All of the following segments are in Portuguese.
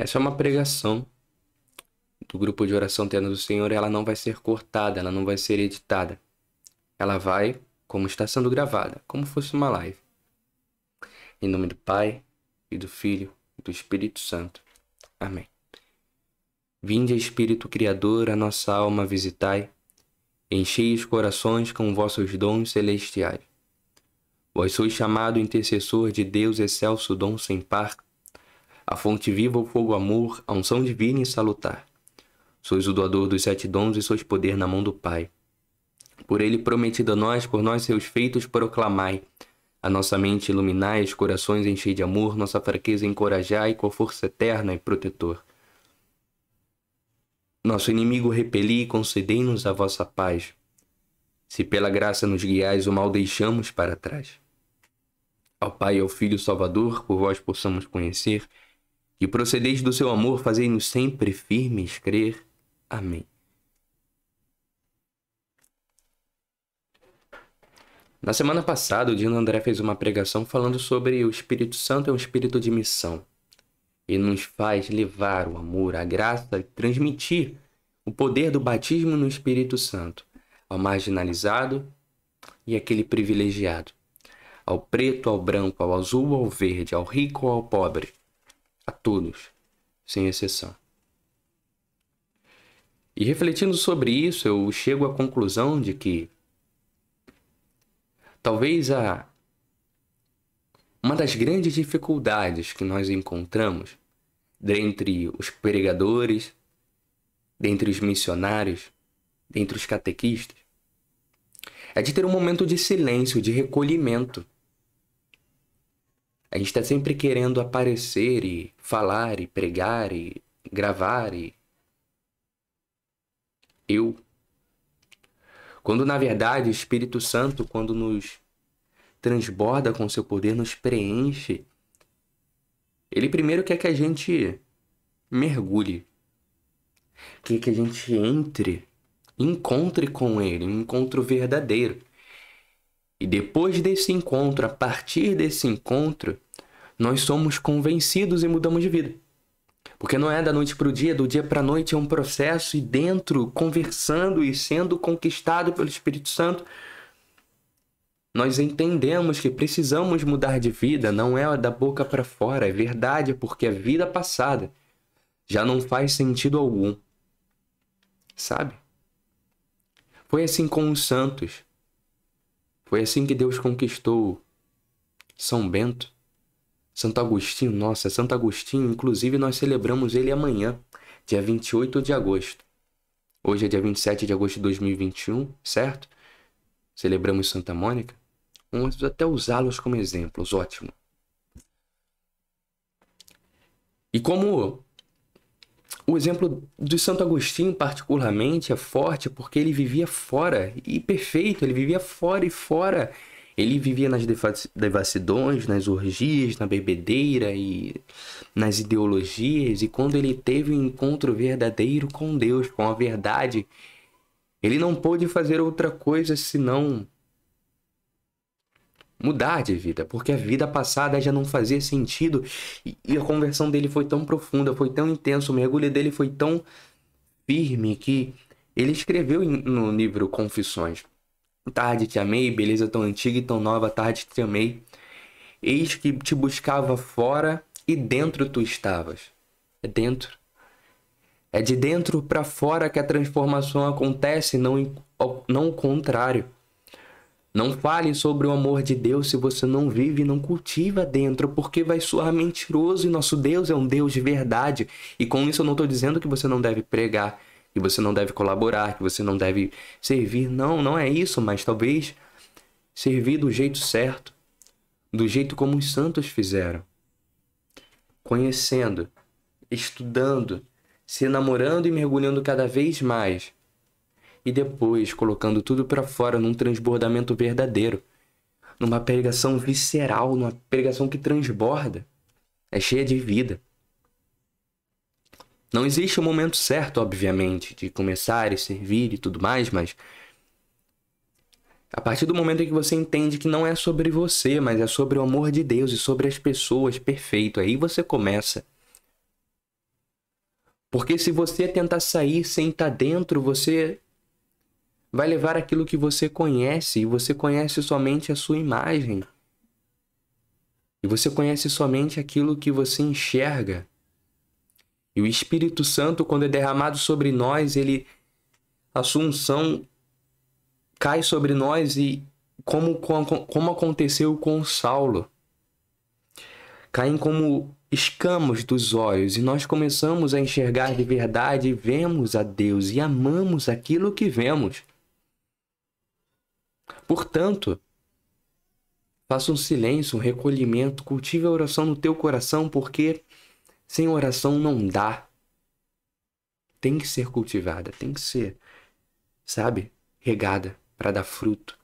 Essa é uma pregação do grupo de oração Tenda do Senhor, ela não vai ser cortada, ela não vai ser editada. Ela vai, como está sendo gravada, como fosse uma live. Em nome do Pai, e do Filho, e do Espírito Santo. Amém. Vinde, Espírito Criador, a nossa alma visitai, enchei os corações com vossos dons celestiais. Vós sois chamado intercessor de Deus, excelso dom sem par, a fonte viva, o fogo amor, a unção divina e salutar. Sois o doador dos 7 dons e sois poder na mão do Pai. Por ele prometido a nós, por nós seus feitos proclamai. A nossa mente iluminai, os corações enchei de amor, nossa fraqueza encorajai, com força eterna e protetor. Nosso inimigo repeli, concedei-nos a vossa paz. Se pela graça nos guiais, o mal deixamos para trás. Ao Pai e ao Filho Salvador, por vós possamos conhecer, e procedeis do seu amor, fazei-nos sempre firmes crer. Amém. Na semana passada, o Dino André fez uma pregação falando sobre o Espírito Santo é um espírito de missão. Ele nos faz levar o amor, a graça e transmitir o poder do batismo no Espírito Santo ao marginalizado e aquele privilegiado, ao preto, ao branco, ao azul, ao verde, ao rico, ao pobre, a todos, sem exceção. E refletindo sobre isso, eu chego à conclusão de que talvez uma das grandes dificuldades que nós encontramos dentre os pregadores, dentre os missionários, dentre os catequistas, é de ter um momento de silêncio, de recolhimento. A gente está sempre querendo aparecer e falar e pregar e gravar e quando na verdade o Espírito Santo, quando nos transborda com seu poder, nos preenche, ele primeiro quer que a gente mergulhe, quer que a gente entre, encontre com ele, um encontro verdadeiro. E depois desse encontro, a partir desse encontro, nós somos convencidos e mudamos de vida. Porque não é da noite para o dia, do dia para a noite, é um processo, e dentro, conversando e sendo conquistado pelo Espírito Santo, nós entendemos que precisamos mudar de vida, não é da boca para fora, é verdade, porque a vida passada já não faz sentido algum. Sabe? Foi assim com os santos. Foi assim que Deus conquistou São Bento, Santo Agostinho. Nossa, Santo Agostinho, inclusive nós celebramos ele amanhã, dia 28 de agosto. Hoje é dia 27 de agosto de 2021, certo? Celebramos Santa Mônica. Vamos até usá-los como exemplos, ótimo. E como o exemplo de Santo Agostinho particularmente é forte, porque ele vivia fora, e perfeito, ele vivia fora e fora. Ele vivia nas devassidões, nas orgias, na bebedeira e nas ideologias. E quando ele teve um encontro verdadeiro com Deus, com a verdade, ele não pôde fazer outra coisa senão mudar de vida, porque a vida passada já não fazia sentido. E a conversão dele foi tão profunda, foi tão intensa, o mergulho dele foi tão firme que ele escreveu no livro Confissões: tarde te amei, beleza tão antiga e tão nova, tarde te amei. Eis que te buscava fora e dentro tu estavas. É dentro. É de dentro para fora que a transformação acontece, não o contrário. Não fale sobre o amor de Deus se você não vive e não cultiva dentro, porque vai soar mentiroso, e nosso Deus é um Deus de verdade. E com isso eu não estou dizendo que você não deve pregar, que você não deve colaborar, que você não deve servir. Não, não é isso, mas talvez servir do jeito certo, do jeito como os santos fizeram. Conhecendo, estudando, se enamorando e mergulhando cada vez mais. E depois colocando tudo para fora num transbordamento verdadeiro. Numa pregação visceral, numa pregação que transborda. É cheia de vida. Não existe um momento certo, obviamente, de começar e servir e tudo mais, mas a partir do momento em que você entende que não é sobre você, mas é sobre o amor de Deus e sobre as pessoas, perfeito. Aí você começa Porque se você tentar sair sem estar dentro, você vai levar aquilo que você conhece, e você conhece somente a sua imagem. E você conhece somente aquilo que você enxerga. E o Espírito Santo, quando é derramado sobre nós, a sua unção cai sobre nós, e como aconteceu com Saulo. Caem como escamas dos olhos, e nós começamos a enxergar de verdade, e vemos a Deus e amamos aquilo que vemos. Portanto, faça um silêncio, um recolhimento, cultive a oração no teu coração, porque sem oração não dá. Tem que ser cultivada, tem que ser, sabe, regada para dar fruto,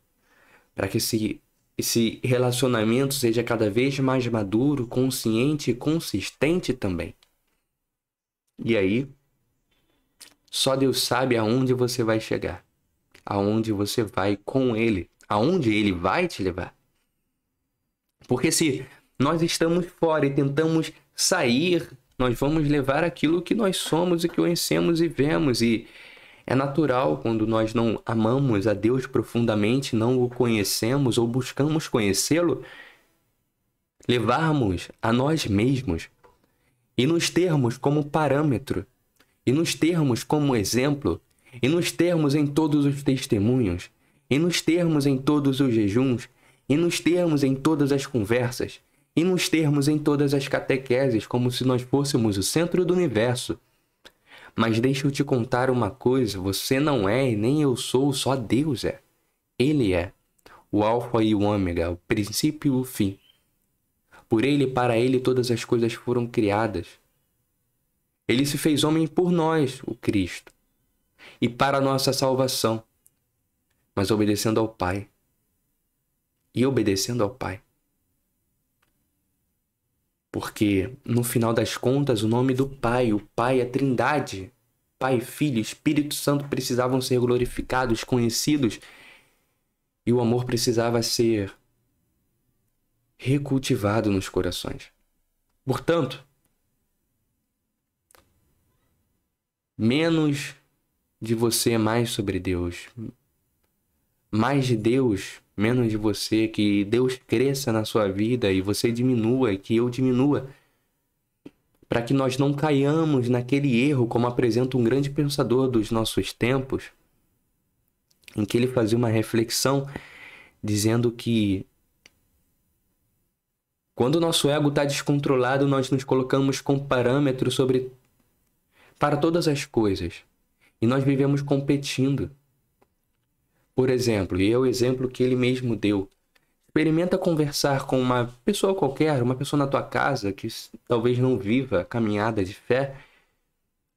para que esse relacionamento seja cada vez mais maduro, consciente e consistente também. E aí, só Deus sabe aonde você vai chegar, aonde você vai com Ele, aonde Ele vai te levar. Porque se nós estamos fora e tentamos sair, nós vamos levar aquilo que nós somos e que conhecemos e vemos. E é natural, quando nós não amamos a Deus profundamente, não o conhecemos ou buscamos conhecê-lo, levarmos a nós mesmos e nos termos como parâmetro, e nos termos como exemplo, e nos termos em todos os testemunhos, e nos termos em todos os jejuns, e nos termos em todas as conversas, e nos termos em todas as catequeses, como se nós fôssemos o centro do universo. Mas deixa eu te contar uma coisa, você não é e nem eu sou, só Deus é. Ele é o alfa e o ômega, o princípio e o fim. Por Ele e para Ele todas as coisas foram criadas. Ele se fez homem por nós, o Cristo, e para a nossa salvação, mas obedecendo ao Pai. E obedecendo ao Pai. Porque, no final das contas, o nome do Pai, o Pai, a Trindade, Pai, Filho, Espírito Santo precisavam ser glorificados, conhecidos, e o amor precisava ser recultivado nos corações. Portanto, menos de você, mais sobre Deus. Mais de Deus, menos de você, que Deus cresça na sua vida e você diminua e que eu diminua, para que nós não caiamos naquele erro, como apresenta um grande pensador dos nossos tempos, em que ele fazia uma reflexão dizendo que quando o nosso ego está descontrolado, nós nos colocamos com parâmetros para todas as coisas e nós vivemos competindo. Por exemplo, e é o exemplo que ele mesmo deu. Experimenta conversar com uma pessoa qualquer, uma pessoa na tua casa que talvez não viva a caminhada de fé,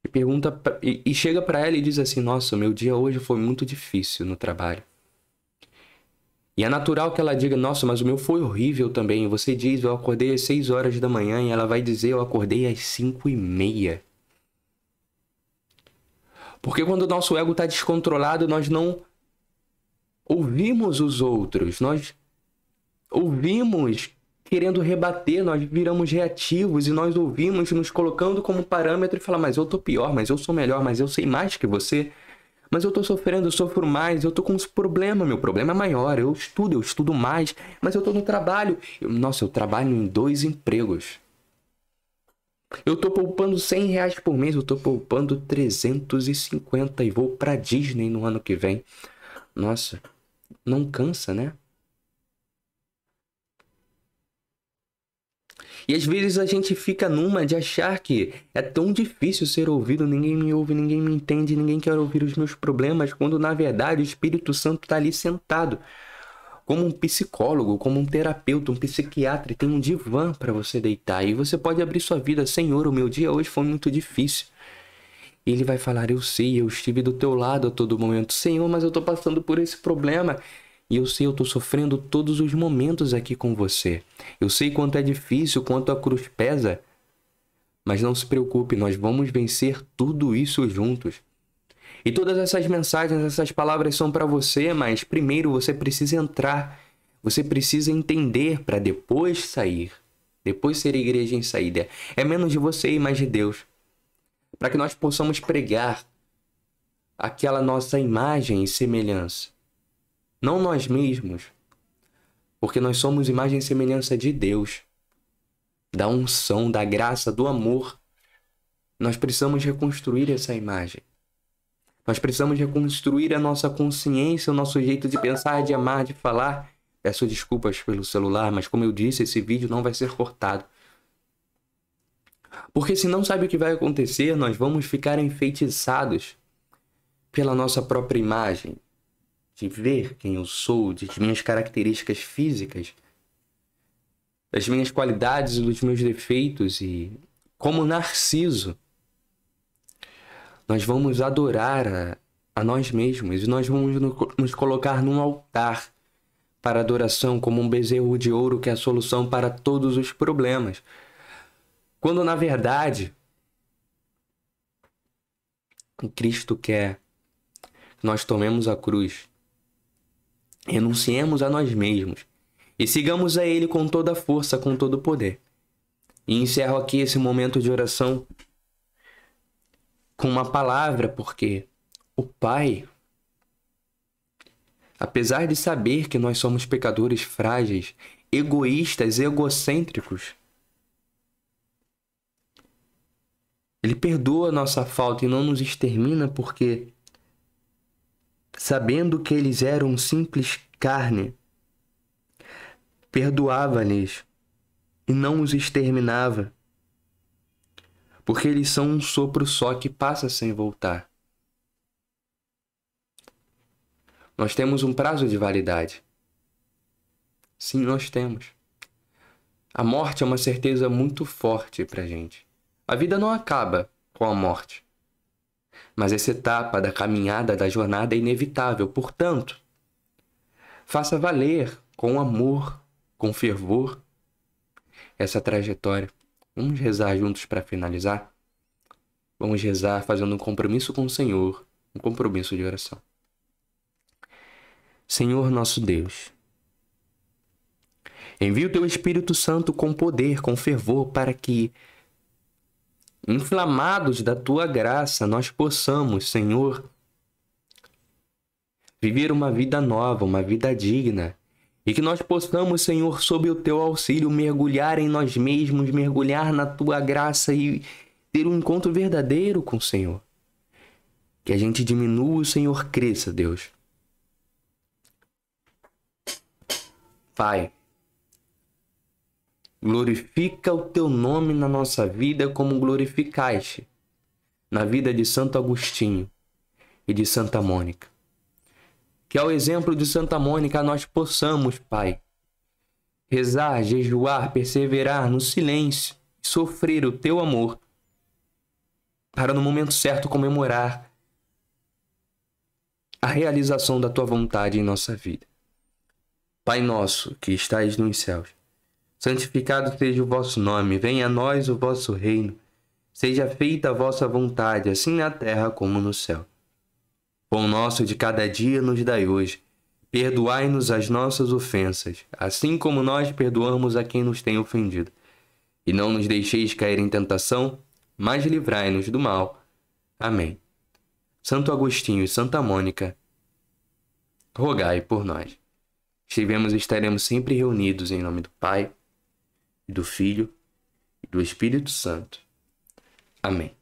e pergunta e chega para ela e diz assim: nossa, meu dia hoje foi muito difícil no trabalho. E é natural que ela diga: nossa, mas o meu foi horrível também. E você diz: eu acordei às 6 horas da manhã, e ela vai dizer: eu acordei às 5:30. Porque quando o nosso ego está descontrolado, nós não ouvimos os outros, nós ouvimos querendo rebater, nós viramos reativos e nós ouvimos nos colocando como parâmetro e falar: mas eu tô pior, mas eu sou melhor, mas eu sei mais que você, mas eu tô sofrendo, eu sofro mais, eu tô com esse problema, meu problema é maior, eu estudo mais, mas eu tô no trabalho, nossa, eu trabalho em 2 empregos. Eu tô poupando R$100 por mês, eu tô poupando 350 e vou pra Disney no ano que vem. Nossa, não cansa, né? E às vezes a gente fica numa de achar que é tão difícil ser ouvido, ninguém me ouve, ninguém me entende, ninguém quer ouvir os meus problemas, quando na verdade o Espírito Santo está ali sentado, como um psicólogo, como um terapeuta, um psiquiatra, e tem um divã para você deitar. E você pode abrir sua vida: Senhor, o meu dia hoje foi muito difícil. E ele vai falar: eu sei, eu estive do teu lado a todo momento. Senhor, mas eu estou passando por esse problema. E eu sei, eu estou sofrendo todos os momentos aqui com você. Eu sei quanto é difícil, quanto a cruz pesa. Mas não se preocupe, nós vamos vencer tudo isso juntos. E todas essas mensagens, essas palavras são para você, mas primeiro você precisa entrar. Você precisa entender para depois sair. Depois ser igreja em saída. É menos de você e mais de Deus. para que nós possamos pregar aquela nossa imagem e semelhança. Não nós mesmos, porque nós somos imagem e semelhança de Deus, da unção, da graça, do amor. Nós precisamos reconstruir essa imagem. Nós precisamos reconstruir a nossa consciência, o nosso jeito de pensar, de amar, de falar. Peço desculpas pelo celular, mas como eu disse, esse vídeo não vai ser cortado. Porque se não sabe o que vai acontecer, nós vamos ficar enfeitiçados pela nossa própria imagem, de ver quem eu sou, de minhas características físicas, das minhas qualidades e dos meus defeitos. E como Narciso, nós vamos adorar a nós mesmos e nós vamos nos colocar num altar para adoração como um bezerro de ouro que é a solução para todos os problemas. Quando, na verdade, Cristo quer que nós tomemos a cruz, renunciemos a nós mesmos e sigamos a Ele com toda a força, com todo o poder. E encerro aqui esse momento de oração com uma palavra, porque o Pai, apesar de saber que nós somos pecadores frágeis, egoístas, egocêntricos, Ele perdoa a nossa falta e não nos extermina, porque, sabendo que eles eram simples carne, perdoava-lhes e não os exterminava, porque eles são um sopro só que passa sem voltar. Nós temos um prazo de validade. Sim, nós temos. A morte é uma certeza muito forte pra gente. A vida não acaba com a morte, mas essa etapa da caminhada, da jornada é inevitável. Portanto, faça valer com amor, com fervor, essa trajetória. Vamos rezar juntos para finalizar? Vamos rezar fazendo um compromisso com o Senhor, um compromisso de oração. Senhor nosso Deus, envia o Teu Espírito Santo com poder, com fervor, para que, inflamados da Tua graça, nós possamos, Senhor, viver uma vida nova, uma vida digna. E que nós possamos, Senhor, sob o Teu auxílio, mergulhar em nós mesmos, mergulhar na Tua graça e ter um encontro verdadeiro com o Senhor. Que a gente diminua, o Senhor cresça, Deus. Pai, glorifica o Teu nome na nossa vida como glorificaste na vida de Santo Agostinho e de Santa Mônica. Que ao exemplo de Santa Mônica nós possamos, Pai, rezar, jejuar, perseverar no silêncio e sofrer o Teu amor para no momento certo comemorar a realização da Tua vontade em nossa vida. Pai nosso, que estais nos céus, santificado seja o vosso nome, venha a nós o vosso reino, seja feita a vossa vontade, assim na terra como no céu. Pão nosso de cada dia nos dai hoje. Perdoai-nos as nossas ofensas, assim como nós perdoamos a quem nos tem ofendido. E não nos deixeis cair em tentação, mas livrai-nos do mal. Amém. Santo Agostinho e Santa Mônica, rogai por nós. Estivemos e estaremos sempre reunidos em nome do Pai, e do Filho e do Espírito Santo. Amém.